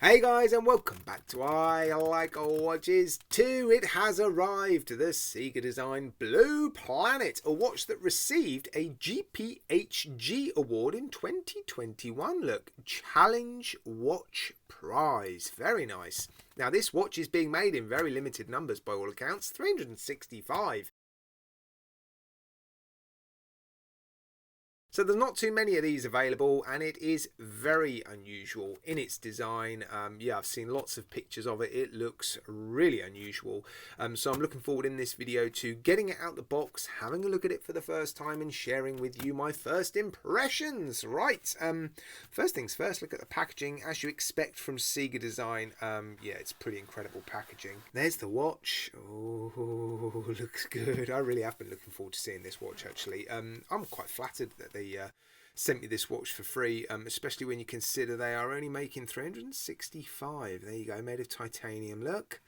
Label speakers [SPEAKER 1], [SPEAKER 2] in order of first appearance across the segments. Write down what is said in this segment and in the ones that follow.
[SPEAKER 1] Hey guys, and welcome back to I Like Watches 2. It has arrived, the Ciga Design Blue Planet, a watch that received a GPHG award in 2021. Look, Challenge Watch Prize. Very nice. Now this watch is being made in very limited numbers by all accounts, 365. So there's not too many of these available, and it is very unusual in its design. Yeah, I've seen lots of pictures of it. It looks really unusual. So I'm looking forward in this video to getting it out the box, having a look at it for the first time, and sharing with you my first impressions. Right, first things first, look at the packaging. As you expect from Ciga Design, yeah, it's pretty incredible packaging. There's the watch. Oh, looks good. I really have been looking forward to seeing this watch, actually. I'm quite flattered that they sent me this watch for free, especially when you consider they are only making 365. There you go, made of titanium. Look,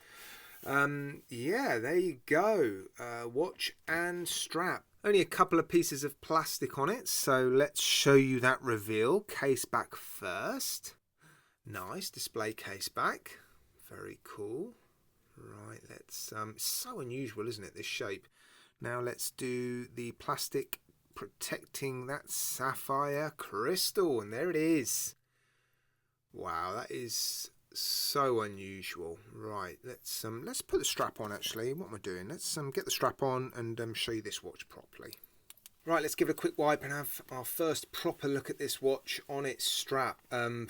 [SPEAKER 1] yeah, there you go. Watch and strap. Only a couple of pieces of plastic on it, so let's show you that reveal. Case back first. Nice display case back. Very cool. Right, let's so unusual, isn't it, this shape? Now let's do the plastic protecting that sapphire crystal, and there it is. Wow, that is so unusual. Right, let's put the strap on. Actually, what am I doing? Let's get the strap on and show you this watch properly. Right, let's give it a quick wipe and have our first proper look at this watch on its strap. Oh,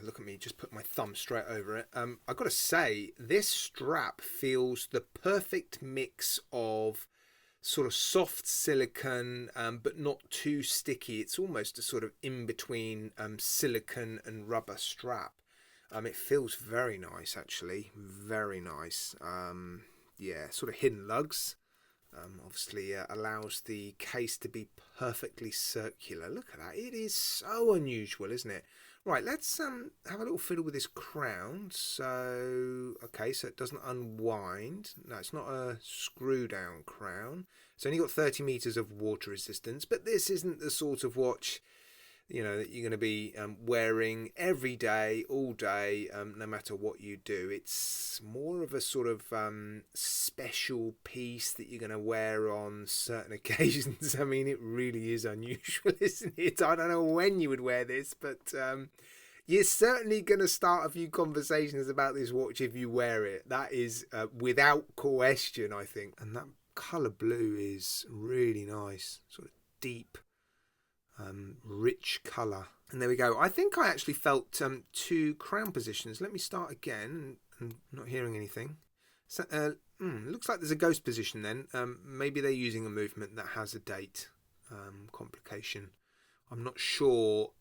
[SPEAKER 1] look at me, just put my thumb straight over it. I've got to say, this strap feels the perfect mix of sort of soft silicone, but not too sticky. It's almost a sort of in-between silicone and rubber strap. It feels very nice, actually. Very nice. Yeah, sort of hidden lugs. Obviously allows the case to be perfectly circular. Look at that. It is so unusual, isn't it? Right, let's have a little fiddle with this crown. So, okay, so it doesn't unwind. No, it's not a screw down crown. It's only got 30 meters of water resistance, but this isn't the sort of watch, you know, that you're going to be wearing every day, all day, no matter what you do. It's more of a sort of special piece that you're going to wear on certain occasions. I mean, it really is unusual, isn't it? I don't know when you would wear this, but you're certainly going to start a few conversations about this watch if you wear it. That is without question, I think. And that colour blue is really nice, sort of deep, rich colour. And there we go. I think I actually felt two crown positions. Let me start again. I'm not hearing anything. So, looks like there's a ghost position then. Maybe they're using a movement that has a date complication. I'm not sure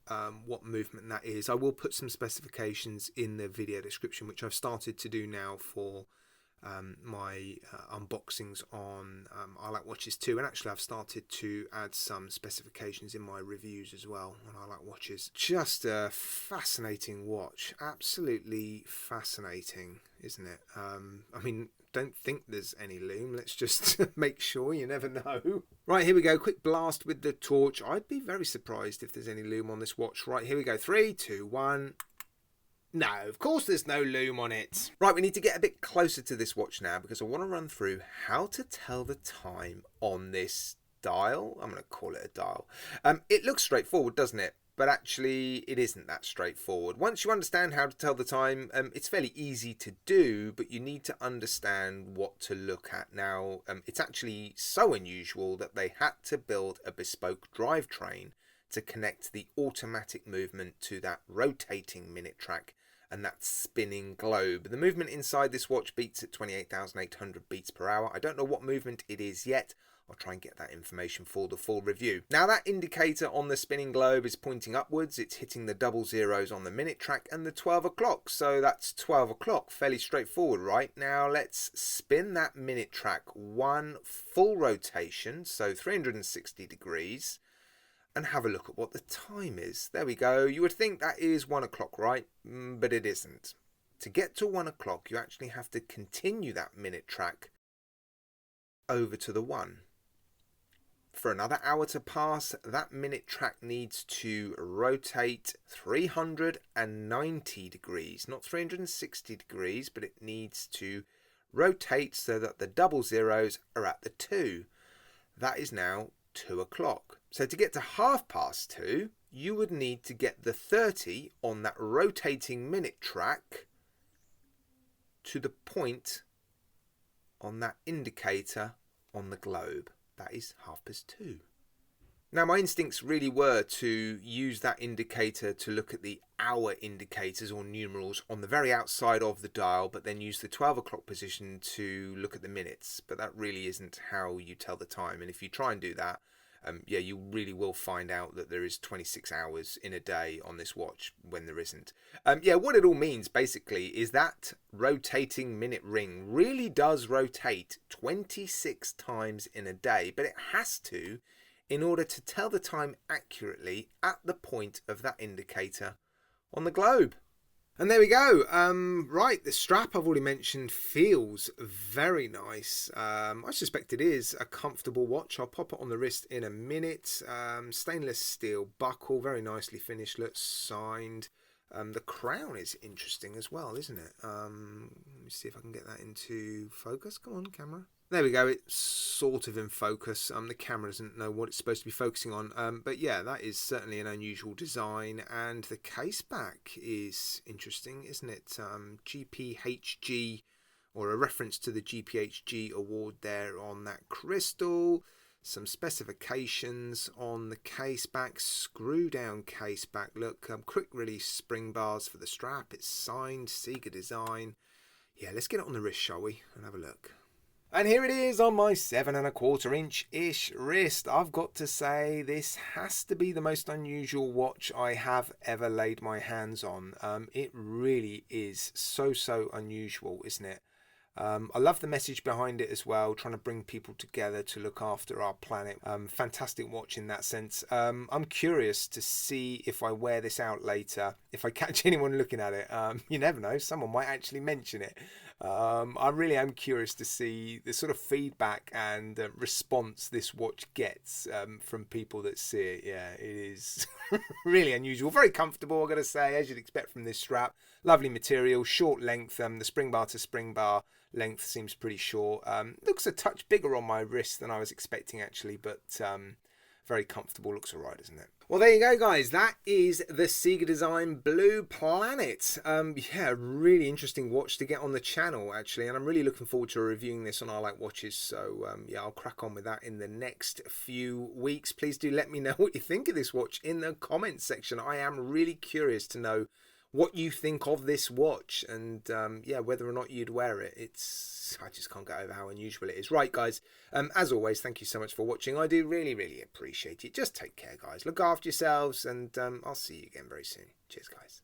[SPEAKER 1] what movement that is. I will put some specifications in the video description, which I've started to do now for my unboxings on I Like Watches 2, and actually I've started to add some specifications in my reviews as well on I Like Watches. Just a fascinating watch, absolutely fascinating, isn't it? I mean, don't think there's any lume. Let's just make sure, you never know. Right, here we go, quick blast with the torch. I'd be very surprised if there's any lume on this watch. Right, here we go, 3, 2, 1. No, of course there's no lume on it. Right, we need to get a bit closer to this watch now because I want to run through how to tell the time on this dial. I'm going to call it a dial. It looks straightforward, doesn't it? But actually it isn't that straightforward. Once you understand how to tell the time, it's fairly easy to do, but you need to understand what to look at. Now, it's actually so unusual that they had to build a bespoke drivetrain to connect the automatic movement to that rotating minute track and that spinning globe. The movement inside this watch beats at 28,800 beats per hour. I don't know what movement it is yet. I'll try and get that information for the full review. Now that indicator on the spinning globe is pointing upwards. It's hitting the double zeros on the minute track and the 12 o'clock. So that's 12 o'clock. Fairly straightforward, right? Now let's spin that minute track one full rotation, so 360 degrees. And have a look at what the time is. There we go. You would think that is 1 o'clock, right? But it isn't. To get to 1 o'clock, you actually have to continue that minute track over to the 1. For another hour to pass, that minute track needs to rotate 390 degrees, not 360 degrees, but it needs to rotate so that the double zeros are at the 2. That is now 2 o'clock. So to get to 2:30, you would need to get the 30 on that rotating minute track to the point on that indicator on the globe. That is 2:30. Now my instincts really were to use that indicator to look at the hour indicators or numerals on the very outside of the dial, but then use the 12 o'clock position to look at the minutes. But that really isn't how you tell the time, and if you try and do that, yeah, you really will find out that there is 26 hours in a day on this watch when there isn't. Yeah, what it all means basically is that rotating minute ring really does rotate 26 times in a day, but it has to in order to tell the time accurately at the point of that indicator on the globe. And there we go. Right, the strap I've already mentioned feels very nice. I suspect it is a comfortable watch. I'll pop it on the wrist in a minute. Stainless steel buckle, very nicely finished, looks signed. The crown is interesting as well, isn't it? Let me see if I can get that into focus. Come on, camera. There we go, it's sort of in focus. The camera doesn't know what it's supposed to be focusing on. But yeah, that is certainly an unusual design. And the case back is interesting, isn't it? GPHG, or a reference to the GPHG award there on that crystal. Some specifications on the case back, screw down case back. Look, quick release spring bars for the strap. It's signed, Ciga design. Yeah, let's get it on the wrist, shall we? And have a look. And here it is on my 7¼ inch-ish wrist. I've got to say, this has to be the most unusual watch I have ever laid my hands on. It really is so unusual, isn't it? I love the message behind it as well, trying to bring people together to look after our planet. Fantastic watch in that sense. I'm curious to see if I wear this out later, if I catch anyone looking at it. You never know, someone might actually mention it. I really am curious to see the sort of feedback and response this watch gets from people that see it. Yeah, it is really unusual. Very comfortable, I've got to say, as you'd expect from this strap. Lovely material, short length. The spring bar to spring bar length seems pretty short. Looks a touch bigger on my wrist than I was expecting actually, but very comfortable. Looks alright, isn't it? Well, there you go, guys. That is the Ciga Design Blue Planet. Yeah, really interesting watch to get on the channel, actually. And I'm really looking forward to reviewing this on I Like Watches. So, yeah, I'll crack on with that in the next few weeks. Please do let me know what you think of this watch in the comments section. I am really curious to know what you think of this watch, and yeah, whether or not you'd wear it. I just can't get over how unusual it is. Right, guys, as always, thank you so much for watching. I do really appreciate it. Just take care, guys. Look after yourselves, and I'll see you again very soon. Cheers, guys.